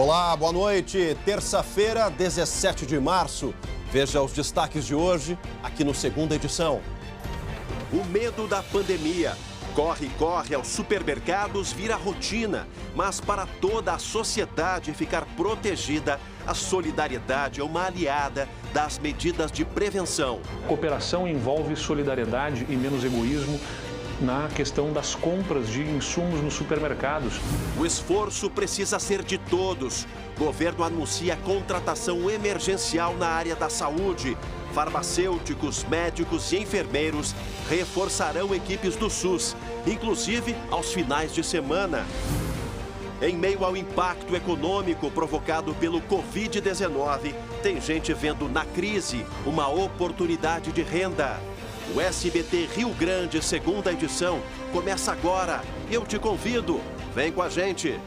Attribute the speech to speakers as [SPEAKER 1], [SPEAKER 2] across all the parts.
[SPEAKER 1] Olá, boa noite. Terça-feira, 17 de março. Veja os destaques de hoje aqui no Segunda Edição.
[SPEAKER 2] O medo da pandemia. Corre aos supermercados vira rotina. Mas para toda a sociedade ficar protegida, a solidariedade é uma aliada das medidas de prevenção.
[SPEAKER 3] Cooperação envolve solidariedade e menos egoísmo na questão das compras de insumos nos supermercados.
[SPEAKER 2] O esforço precisa ser de todos. O governo anuncia contratação emergencial na área da saúde. Farmacêuticos, médicos e enfermeiros reforçarão equipes do SUS, inclusive aos finais de semana. Em meio ao impacto econômico provocado pelo Covid-19, tem gente vendo na crise uma oportunidade de renda. O SBT Rio Grande, segunda edição, começa agora. Eu te convido, vem com a gente.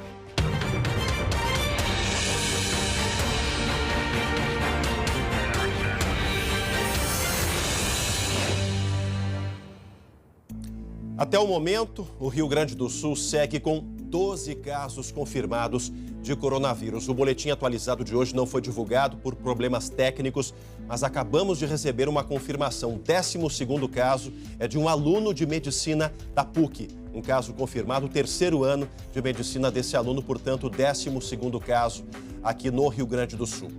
[SPEAKER 1] Até o momento, o Rio Grande do Sul segue com 12 casos confirmados de coronavírus. O boletim atualizado de hoje não foi divulgado por problemas técnicos, mas acabamos de receber uma confirmação. O 12º caso é de um aluno de medicina da PUC. Um caso confirmado, o 3º ano de medicina desse aluno, portanto, o 12º caso aqui no Rio Grande do Sul.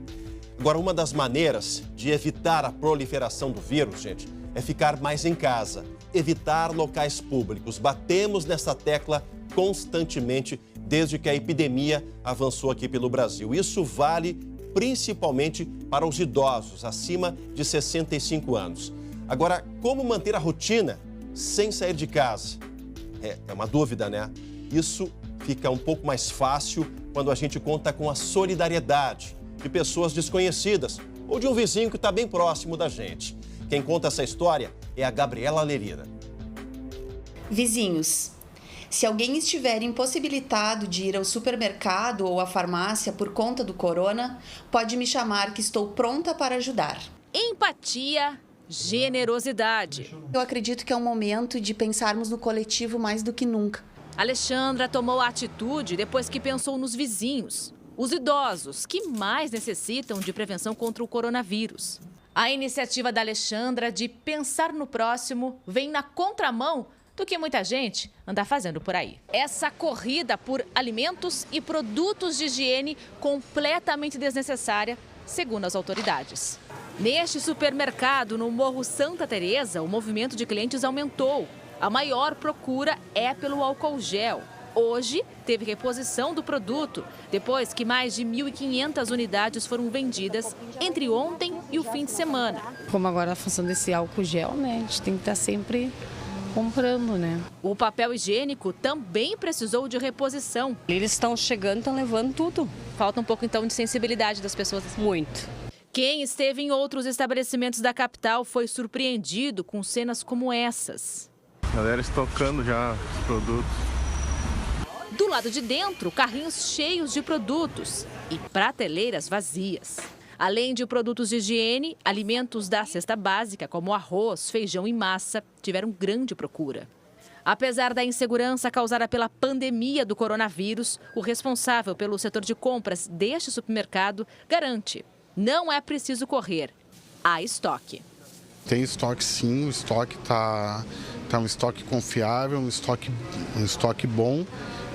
[SPEAKER 1] Agora, uma das maneiras de evitar a proliferação do vírus, gente, é ficar mais em casa, evitar locais públicos. Batemos nessa tecla constantemente desde que a epidemia avançou aqui pelo Brasil. Isso vale principalmente para os idosos acima de 65 anos. Agora, como manter a rotina sem sair de casa? É uma dúvida, né? Isso fica um pouco mais fácil quando a gente conta com a solidariedade de pessoas desconhecidas ou de um vizinho que está bem próximo da gente. Quem conta essa história é a Gabriela Lerina.
[SPEAKER 4] Vizinhos. Se alguém estiver impossibilitado de ir ao supermercado ou à farmácia por conta do corona, pode me chamar que estou pronta para ajudar.
[SPEAKER 5] Empatia, generosidade.
[SPEAKER 4] Eu acredito que é um momento de pensarmos no coletivo mais do que nunca.
[SPEAKER 5] Alexandra tomou a atitude depois que pensou nos vizinhos, os idosos que mais necessitam de prevenção contra o coronavírus. A iniciativa da Alexandra de pensar no próximo vem na contramão do que muita gente anda fazendo por aí. Essa corrida por alimentos e produtos de higiene completamente desnecessária, segundo as autoridades. Neste supermercado, no Morro Santa Teresa, o movimento de clientes aumentou. A maior procura é pelo álcool gel. Hoje, teve reposição do produto, depois que mais de 1.500 unidades foram vendidas entre ontem e o fim de semana.
[SPEAKER 6] Como agora a função desse álcool gel, né? A gente tem que estar sempre comprando, né?
[SPEAKER 5] O papel higiênico também precisou de reposição.
[SPEAKER 6] Eles estão chegando, estão levando tudo.
[SPEAKER 5] Falta um pouco, então, de sensibilidade das pessoas.
[SPEAKER 6] Muito.
[SPEAKER 5] Quem esteve em outros estabelecimentos da capital foi surpreendido com cenas como essas.
[SPEAKER 7] A galera estocando já os produtos.
[SPEAKER 5] Do lado de dentro, carrinhos cheios de produtos e prateleiras vazias. Além de produtos de higiene, alimentos da cesta básica, como arroz, feijão e massa, tiveram grande procura. Apesar da insegurança causada pela pandemia do coronavírus, o responsável pelo setor de compras deste supermercado garante: não é preciso correr, há estoque.
[SPEAKER 8] Tem estoque sim, o estoque tá um estoque confiável, um estoque bom,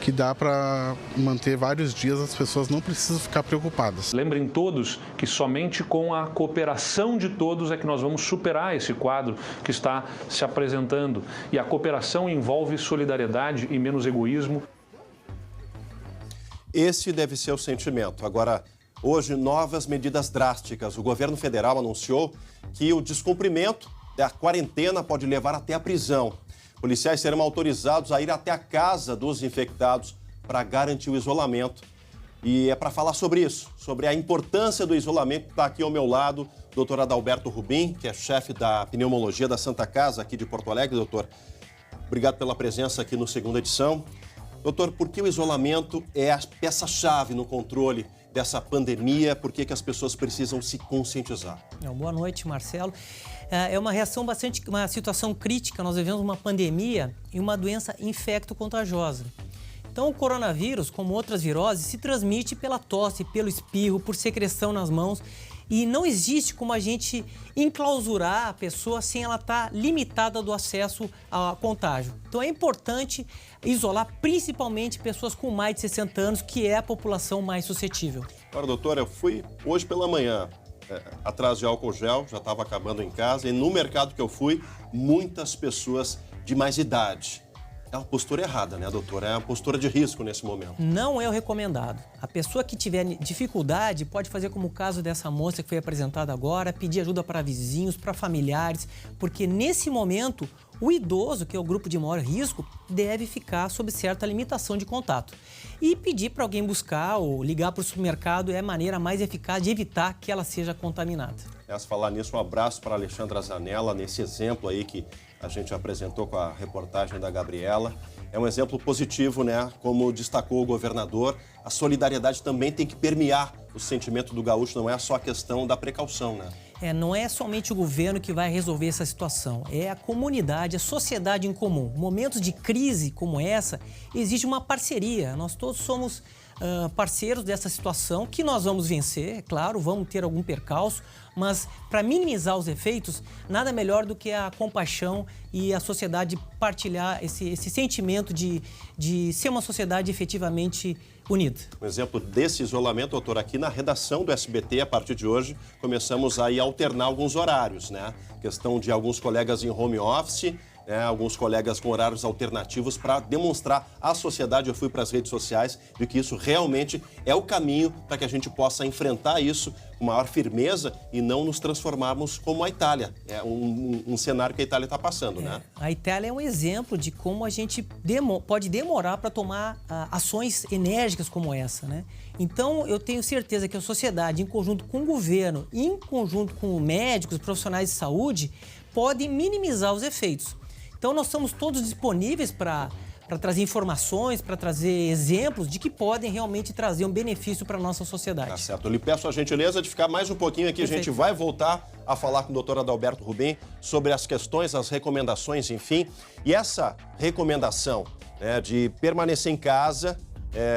[SPEAKER 8] que dá para manter vários dias, as pessoas não precisam ficar preocupadas.
[SPEAKER 3] Lembrem todos que somente com a cooperação de todos é que nós vamos superar esse quadro que está se apresentando. E a cooperação envolve solidariedade e menos egoísmo.
[SPEAKER 1] Esse deve ser o sentimento. Agora, hoje, novas medidas drásticas. O governo federal anunciou que o descumprimento da quarentena pode levar até a prisão. Policiais serão autorizados a ir até a casa dos infectados para garantir o isolamento. E é para falar sobre isso, sobre a importância do isolamento, está aqui ao meu lado o doutor Adalberto Rubim, que é chefe da pneumologia da Santa Casa aqui de Porto Alegre. Doutor, obrigado pela presença aqui no Segunda Edição. Doutor, por que o isolamento é a peça-chave no controle dessa pandemia? Por que as pessoas precisam se conscientizar?
[SPEAKER 9] Boa noite, Marcelo. É uma situação crítica. Nós vivemos uma pandemia e uma doença infecto-contagiosa. Então, o coronavírus, como outras viroses, se transmite pela tosse, pelo espirro, por secreção nas mãos. E não existe como a gente enclausurar a pessoa sem ela estar limitada do acesso ao contágio. Então, é importante isolar principalmente pessoas com mais de 60 anos, que é a população mais suscetível.
[SPEAKER 1] Agora, doutora, eu fui hoje pela manhã atrás de álcool gel, já estava acabando em casa, e no mercado que eu fui, muitas pessoas de mais idade. É uma postura errada, né, doutora? É uma postura de risco nesse momento.
[SPEAKER 9] Não é o recomendado. A pessoa que tiver dificuldade pode fazer como o caso dessa moça que foi apresentada agora, pedir ajuda para vizinhos, para familiares, porque nesse momento o idoso, que é o grupo de maior risco, deve ficar sob certa limitação de contato. E pedir para alguém buscar ou ligar para o supermercado é a maneira mais eficaz de evitar que ela seja contaminada.
[SPEAKER 1] Se falar nisso, um abraço para a Alexandra Zanella, nesse exemplo aí que a gente apresentou com a reportagem da Gabriela. É um exemplo positivo, né? Como destacou o governador, a solidariedade também tem que permear o sentimento do gaúcho, não é só a questão da precaução, né?
[SPEAKER 9] Não é somente o governo que vai resolver essa situação, é a comunidade, a sociedade em comum. Momentos de crise como essa, exige uma parceria. Nós todos somos parceiros dessa situação, que nós vamos vencer, é claro, vamos ter algum percalço, mas para minimizar os efeitos, nada melhor do que a compaixão e a sociedade partilhar esse sentimento de ser uma sociedade efetivamente unida.
[SPEAKER 1] Um exemplo desse isolamento, doutor, aqui na redação do SBT, a partir de hoje, começamos a alternar alguns horários, né? Questão de alguns colegas em home office, alguns colegas com horários alternativos para demonstrar à sociedade, eu fui para as redes sociais, de que isso realmente é o caminho para que a gente possa enfrentar isso com maior firmeza e não nos transformarmos como a Itália. É um cenário que a Itália está passando, né?
[SPEAKER 9] A Itália é um exemplo de como a gente pode demorar para tomar ações enérgicas como essa, né? Então, eu tenho certeza que a sociedade, em conjunto com o governo, em conjunto com médicos, profissionais de saúde, podem minimizar os efeitos. Então, nós estamos todos disponíveis para trazer informações, para trazer exemplos de que podem realmente trazer um benefício para a nossa sociedade.
[SPEAKER 1] Tá certo. Eu lhe peço a gentileza de ficar mais um pouquinho aqui. Perfeito. A gente vai voltar a falar com o doutor Adalberto Rubim sobre as questões, as recomendações, enfim. E essa recomendação de permanecer em casa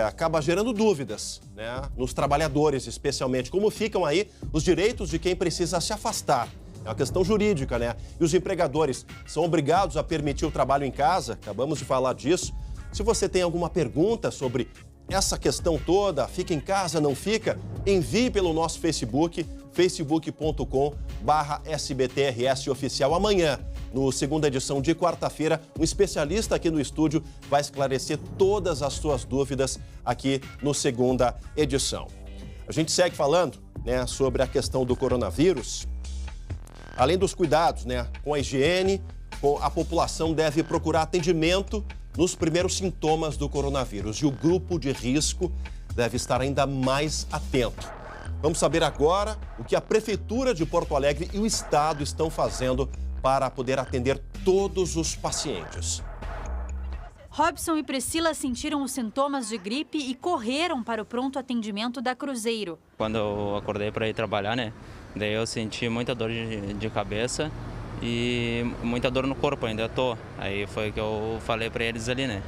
[SPEAKER 1] acaba gerando dúvidas, né, nos trabalhadores, especialmente. Como ficam aí os direitos de quem precisa se afastar? É uma questão jurídica, né? E os empregadores são obrigados a permitir o trabalho em casa, acabamos de falar disso. Se você tem alguma pergunta sobre essa questão toda, fica em casa, não fica, envie pelo nosso Facebook, facebook.com/SBTRS Oficial. Amanhã, no segunda edição de quarta-feira, um especialista aqui no estúdio vai esclarecer todas as suas dúvidas aqui no segunda edição. A gente segue falando, né, sobre a questão do coronavírus. Além dos cuidados, né, com a higiene, a população deve procurar atendimento nos primeiros sintomas do coronavírus. E o grupo de risco deve estar ainda mais atento. Vamos saber agora o que a Prefeitura de Porto Alegre e o Estado estão fazendo para poder atender todos os pacientes.
[SPEAKER 10] Robson e Priscila sentiram os sintomas de gripe e correram para o pronto atendimento da Cruzeiro.
[SPEAKER 11] Quando eu acordei para ir trabalhar, né? Daí eu senti muita dor de cabeça e muita dor no corpo, ainda tô. Aí foi que eu falei para eles ali, né?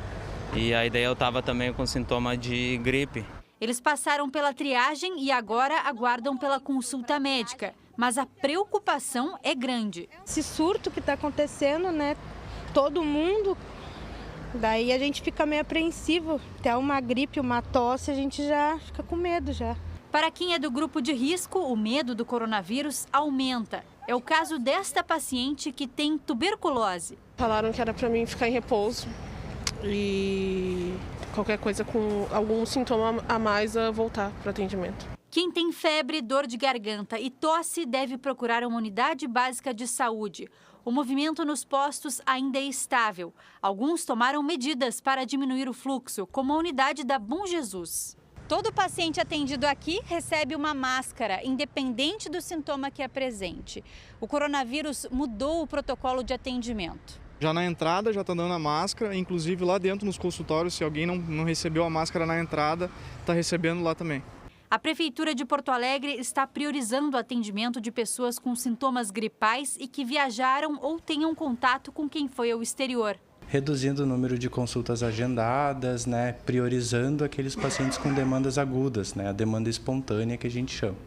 [SPEAKER 11] E aí daí eu tava também com sintoma de gripe.
[SPEAKER 10] Eles passaram pela triagem e agora aguardam pela consulta médica. Mas a preocupação é grande.
[SPEAKER 12] Esse surto que está acontecendo, né? Todo mundo, daí a gente fica meio apreensivo. Até uma gripe, uma tosse, a gente já fica com medo já.
[SPEAKER 10] Para quem é do grupo de risco, o medo do coronavírus aumenta. É o caso desta paciente que tem tuberculose.
[SPEAKER 13] Falaram que era para mim ficar em repouso e qualquer coisa com algum sintoma a mais a voltar para o atendimento.
[SPEAKER 10] Quem tem febre, dor de garganta e tosse deve procurar uma unidade básica de saúde. O movimento nos postos ainda é estável. Alguns tomaram medidas para diminuir o fluxo, como a unidade da Bom Jesus. Todo paciente atendido aqui recebe uma máscara, independente do sintoma que apresente. O coronavírus mudou o protocolo de atendimento.
[SPEAKER 14] Já na entrada já está dando a máscara, inclusive lá dentro nos consultórios, se alguém não recebeu a máscara na entrada, está recebendo lá também.
[SPEAKER 10] A Prefeitura de Porto Alegre está priorizando o atendimento de pessoas com sintomas gripais e que viajaram ou tenham contato com quem foi ao exterior.
[SPEAKER 15] reduzindo o número de consultas agendadas, né, priorizando aqueles pacientes com demandas agudas, né, a demanda espontânea que a gente chama.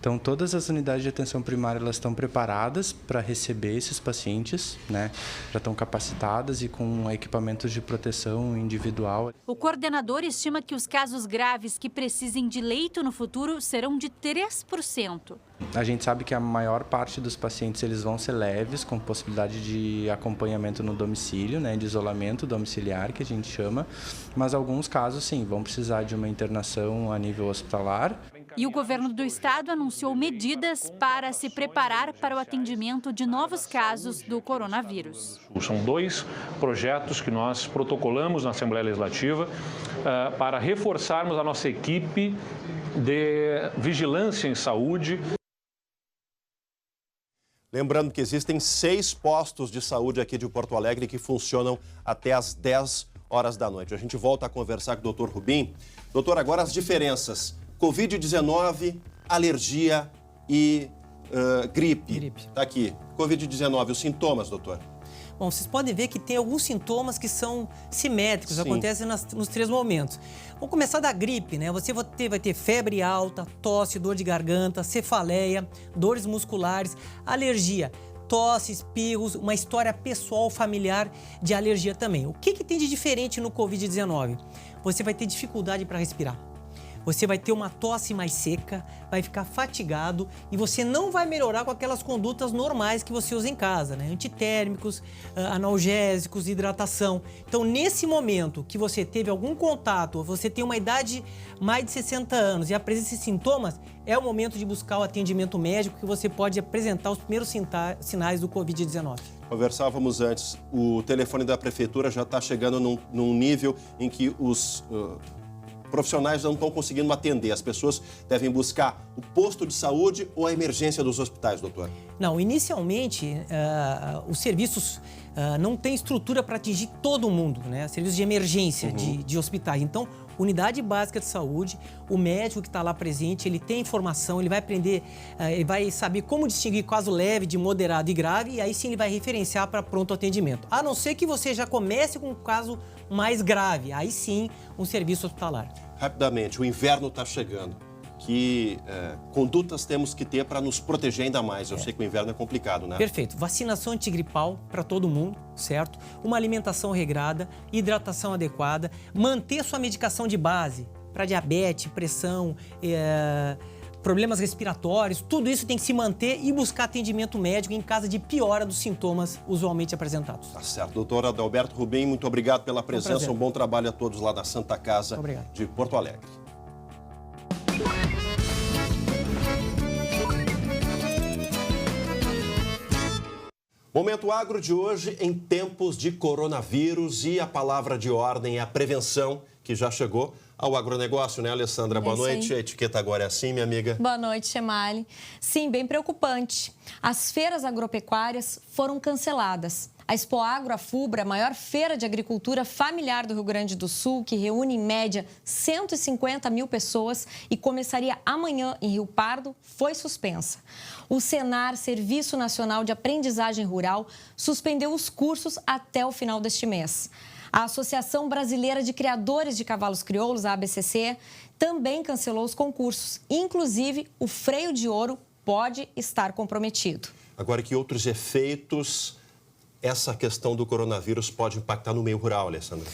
[SPEAKER 15] Então, todas as unidades de atenção primária elas estão preparadas para receber esses pacientes, né? Já estão capacitadas e com equipamentos de proteção individual.
[SPEAKER 10] O coordenador estima que os casos graves que precisem de leito no futuro serão de 3%.
[SPEAKER 15] A gente sabe que a maior parte dos pacientes eles vão ser leves, com possibilidade de acompanhamento no domicílio, né, de isolamento domiciliar, que a gente chama, mas alguns casos, sim, vão precisar de uma internação a nível hospitalar.
[SPEAKER 10] E o governo do estado anunciou medidas para se preparar para o atendimento de novos casos do coronavírus.
[SPEAKER 3] São 2 projetos que nós protocolamos na Assembleia Legislativa para reforçarmos a nossa equipe de vigilância em saúde.
[SPEAKER 1] Lembrando que existem 6 postos de saúde aqui de Porto Alegre que funcionam até às 10 horas da noite. A gente volta a conversar com o Dr. Rubim. Doutor, agora as diferenças. Covid-19, alergia e gripe. Tá aqui. Covid-19, os sintomas, doutor?
[SPEAKER 9] Bom, vocês podem ver que tem alguns sintomas que são simétricos,
[SPEAKER 1] Sim.
[SPEAKER 9] acontecem nos 3 momentos. Vamos começar da gripe, né? Você vai ter febre alta, tosse, dor de garganta, cefaleia, dores musculares, alergia, tosse, espirros, uma história pessoal, familiar de alergia também. O que tem de diferente no Covid-19? Você vai ter dificuldade para respirar. Você vai ter uma tosse mais seca, vai ficar fatigado e você não vai melhorar com aquelas condutas normais que você usa em casa, né? Antitérmicos, analgésicos, hidratação. Então, nesse momento que você teve algum contato, ou você tem uma idade mais de 60 anos e apresenta esses sintomas, é o momento de buscar o atendimento médico que você pode apresentar os primeiros sinais do Covid-19.
[SPEAKER 1] Conversávamos antes, o telefone da prefeitura já está chegando num nível em que os profissionais não estão conseguindo atender. As pessoas devem buscar o posto de saúde ou a emergência dos hospitais, doutor?
[SPEAKER 9] Não, inicialmente, os serviços não têm estrutura para atingir todo mundo, né? Serviços de emergência de hospitais. Então, unidade básica de saúde, o médico que está lá presente, ele tem informação, ele vai aprender, ele vai saber como distinguir caso leve, de moderado e grave, e aí sim ele vai referenciar para pronto atendimento. A não ser que você já comece com um caso mais grave, aí sim um serviço hospitalar.
[SPEAKER 1] Rapidamente, o inverno está chegando. Que condutas temos que ter para nos proteger ainda mais? Eu sei que o inverno é complicado, né?
[SPEAKER 9] Perfeito. Vacinação antigripal para todo mundo, certo? Uma alimentação regrada, hidratação adequada, manter sua medicação de base para diabetes, pressão, problemas respiratórios, tudo isso tem que se manter e buscar atendimento médico em caso de piora dos sintomas usualmente apresentados.
[SPEAKER 1] Tá certo. Doutor Adalberto Rubim, muito obrigado pela presença. Um bom trabalho a todos lá na Santa Casa de Porto Alegre. Momento Agro de hoje em tempos de coronavírus e a palavra de ordem é a prevenção, que já chegou ao agronegócio, né, Alessandra? Boa noite. A etiqueta agora é assim, minha amiga?
[SPEAKER 16] Boa noite, Chemali. Sim, bem preocupante. As feiras agropecuárias foram canceladas. A Expo Agro, a FUBRA, a maior feira de agricultura familiar do Rio Grande do Sul, que reúne em média 150 mil pessoas e começaria amanhã em Rio Pardo, foi suspensa. O Senar, Serviço Nacional de Aprendizagem Rural, suspendeu os cursos até o final deste mês. A Associação Brasileira de Criadores de Cavalos Crioulos, a ABCC, também cancelou os concursos. Inclusive, o freio de ouro pode estar comprometido.
[SPEAKER 1] Agora, que outros efeitos essa questão do coronavírus pode impactar no meio rural, Alessandra?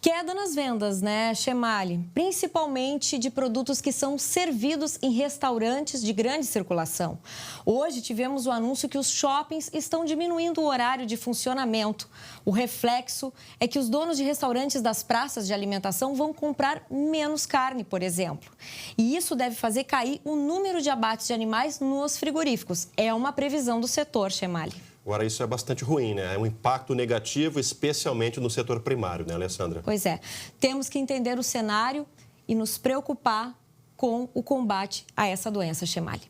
[SPEAKER 16] Queda nas vendas, né, Chemali? Principalmente de produtos que são servidos em restaurantes de grande circulação. Hoje tivemos o anúncio que os shoppings estão diminuindo o horário de funcionamento. O reflexo é que os donos de restaurantes das praças de alimentação vão comprar menos carne, por exemplo. E isso deve fazer cair o número de abates de animais nos frigoríficos. É uma previsão do setor, Chemali.
[SPEAKER 1] Agora, isso é bastante ruim, né? É um impacto negativo, especialmente no setor primário, né, Alessandra?
[SPEAKER 16] Pois é. Temos que entender o cenário e nos preocupar com o combate a essa doença, Chemali.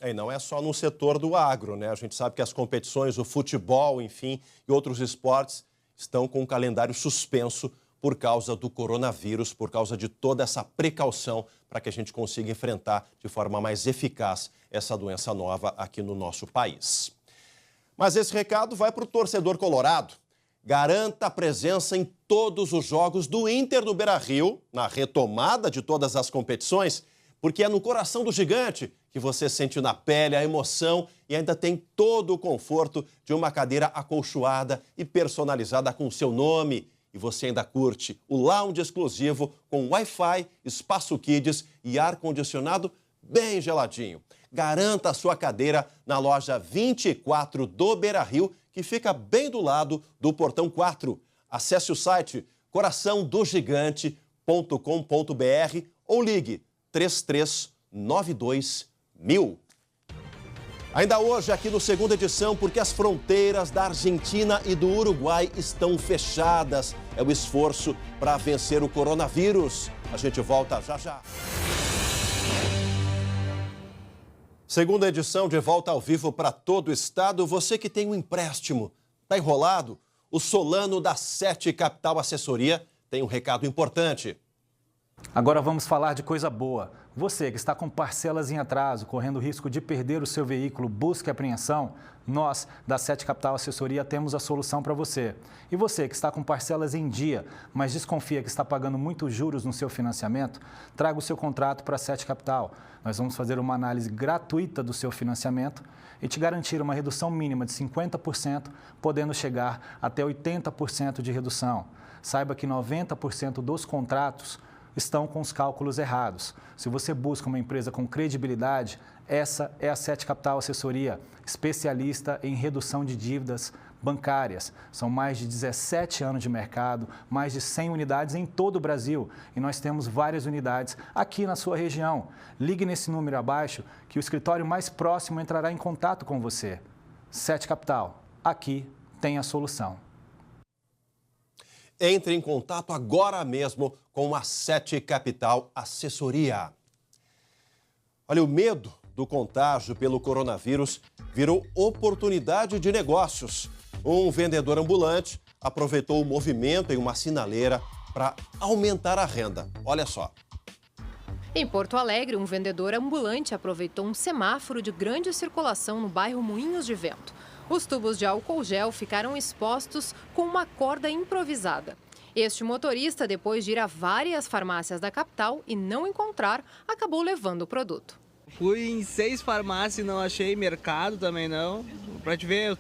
[SPEAKER 1] E não é só no setor do agro, né? A gente sabe que as competições, o futebol, enfim, e outros esportes estão com o calendário suspenso por causa do coronavírus, por causa de toda essa precaução para que a gente consiga enfrentar de forma mais eficaz essa doença nova aqui no nosso país. Mas esse recado vai para o torcedor colorado. Garanta a presença em todos os jogos do Inter no Beira-Rio, na retomada de todas as competições, porque é no coração do gigante que você sente na pele a emoção e ainda tem todo o conforto de uma cadeira acolchoada e personalizada com o seu nome. E você ainda curte o lounge exclusivo com Wi-Fi, espaço kids e ar-condicionado bem geladinho. Garanta a sua cadeira na loja 24 do Beira-Rio, que fica bem do lado do Portão 4. Acesse o site coraçãodogigante.com.br ou ligue 3392.000. Ainda hoje aqui no Segunda Edição, porque as fronteiras da Argentina e do Uruguai estão fechadas. É o esforço para vencer o coronavírus. A gente volta já já. Segunda edição de volta ao vivo para todo o estado. Você que tem um empréstimo, está enrolado? O Solano da 7 Capital Assessoria tem um recado importante.
[SPEAKER 17] Agora vamos falar de coisa boa. Você que está com parcelas em atraso, correndo risco de perder o seu veículo, busca e apreensão, nós, da 7 Capital Assessoria, temos a solução para você. E você que está com parcelas em dia, mas desconfia que está pagando muitos juros no seu financiamento, traga o seu contrato para a 7 Capital. Nós vamos fazer uma análise gratuita do seu financiamento e te garantir uma redução mínima de 50%, podendo chegar até 80% de redução. Saiba que 90% dos contratos estão com os cálculos errados. Se você busca uma empresa com credibilidade, essa é a 7 Capital Assessoria, especialista em redução de dívidas bancárias. São mais de 17 anos de mercado, mais de 100 unidades em todo o Brasil e nós temos várias unidades aqui na sua região. Ligue nesse número abaixo que o escritório mais próximo entrará em contato com você. 7 Capital, aqui tem a solução.
[SPEAKER 1] Entre em contato agora mesmo com a 7 Capital Assessoria. Olha, o medo do contágio pelo coronavírus virou oportunidade de negócios. Um vendedor ambulante aproveitou o movimento em uma sinaleira para aumentar a renda. Olha só.
[SPEAKER 18] Em Porto Alegre, um vendedor ambulante aproveitou um semáforo de grande circulação no bairro Moinhos de Vento. Os tubos de álcool gel ficaram expostos com uma corda improvisada. Este motorista, depois de ir a várias farmácias da capital e não encontrar, acabou levando o produto.
[SPEAKER 19] Fui em 6 farmácias e não achei, mercado também não. Pra te ver,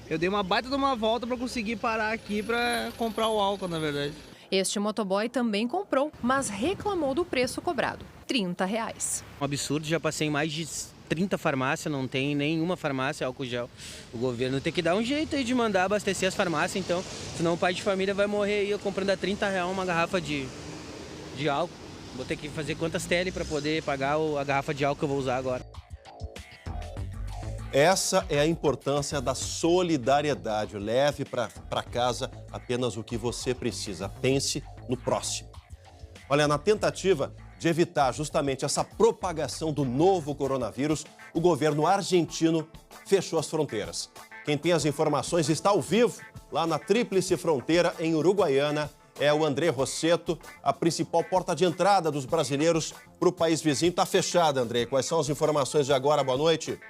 [SPEAKER 19] eu dei uma baita de uma volta para conseguir parar aqui para comprar o álcool, na verdade.
[SPEAKER 18] Este motoboy também comprou, mas reclamou do preço cobrado, R$30.
[SPEAKER 20] Um absurdo, já passei em mais de 30 farmácias, não tem nenhuma farmácia álcool gel. O governo tem que dar um jeito aí de mandar abastecer as farmácias, então, senão o pai de família vai morrer aí comprando a R$30 uma garrafa de álcool. Vou ter que fazer quantas tele para poder pagar a garrafa de álcool que eu vou usar agora.
[SPEAKER 1] Essa é a importância da solidariedade. Leve para casa apenas o que você precisa. Pense no próximo. Olha, na tentativa de evitar justamente essa propagação do novo coronavírus, o governo argentino fechou as fronteiras. Quem tem as informações está ao vivo, lá na Tríplice Fronteira, em Uruguaiana. É o André Rosseto, a principal porta de entrada dos brasileiros para o país vizinho. Está fechada, André. Quais são as informações de agora? Boa noite.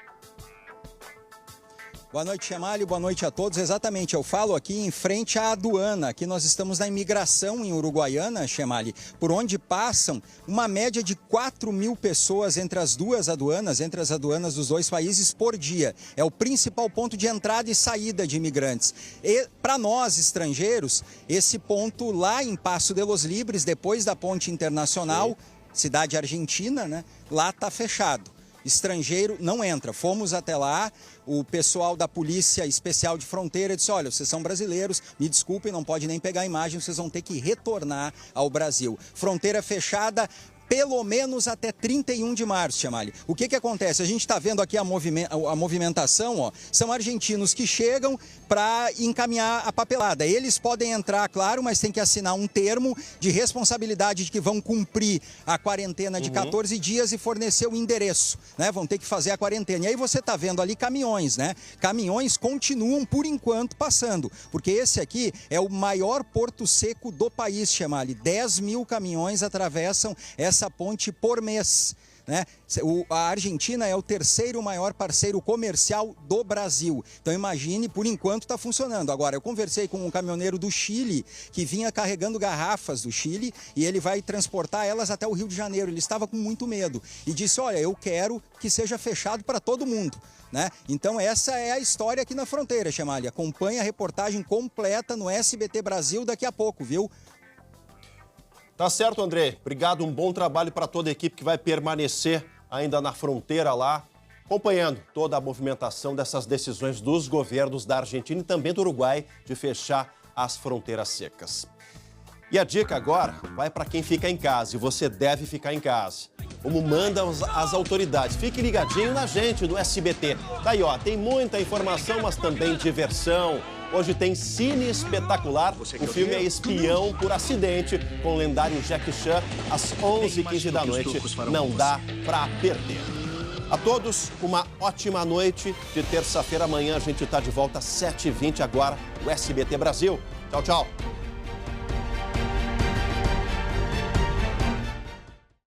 [SPEAKER 21] Boa noite, Chemalho. Boa noite a todos. Exatamente, eu falo aqui em frente à aduana. Aqui nós estamos na imigração em Uruguaiana, Chemalho, por onde passam uma média de 4.000 pessoas entre as duas aduanas, entre as aduanas dos dois países por dia. É o principal ponto de entrada e saída de imigrantes. E para nós, estrangeiros, esse ponto lá em Passo de los Libres, depois da ponte internacional, cidade argentina, né? Lá está fechado. Estrangeiro não entra. Fomos até lá, o pessoal da Polícia Especial de Fronteira disse, olha, vocês são brasileiros, me desculpem, não pode nem pegar a imagem, vocês vão ter que retornar ao Brasil. Fronteira fechada, pelo menos até 31 de março, Chamali. O que acontece? A gente está vendo aqui a movimentação, ó, são argentinos que chegam para encaminhar a papelada. Eles podem entrar, claro, mas tem que assinar um termo de responsabilidade de que vão cumprir a quarentena de 14 dias e fornecer o endereço, né? Vão ter que fazer a quarentena. E aí você está vendo ali caminhões, né? Caminhões continuam, por enquanto, passando, porque esse aqui é o maior porto seco do país, Chamali. 10 mil caminhões atravessam essa ponte por mês, né? A Argentina é o terceiro maior parceiro comercial do Brasil. Então imagine, por enquanto está funcionando. Agora, eu conversei com um caminhoneiro do Chile que vinha carregando garrafas do Chile e ele vai transportar elas até o Rio de Janeiro. Ele estava com muito medo e disse, olha, eu quero que seja fechado para todo mundo, né? Então essa é a história aqui na fronteira, Chamali. Acompanhe a reportagem completa no SBT Brasil daqui a pouco, viu?
[SPEAKER 1] Tá certo, André. Obrigado, um bom trabalho para toda a equipe que vai permanecer ainda na fronteira lá, acompanhando toda a movimentação dessas decisões dos governos da Argentina e também do Uruguai de fechar as fronteiras secas. E a dica agora vai para quem fica em casa, e você deve ficar em casa, como mandam as autoridades. Fique ligadinho na gente do SBT. Tá aí, ó, tem muita informação, mas também diversão. Hoje tem Cine Espetacular, o filme é Espião por Acidente, com o lendário Jack Chan, às 11h15 da noite. Não dá pra perder. A todos, uma ótima noite de terça-feira. Amanhã a gente tá de volta às 7h20 agora, o SBT Brasil. Tchau, tchau.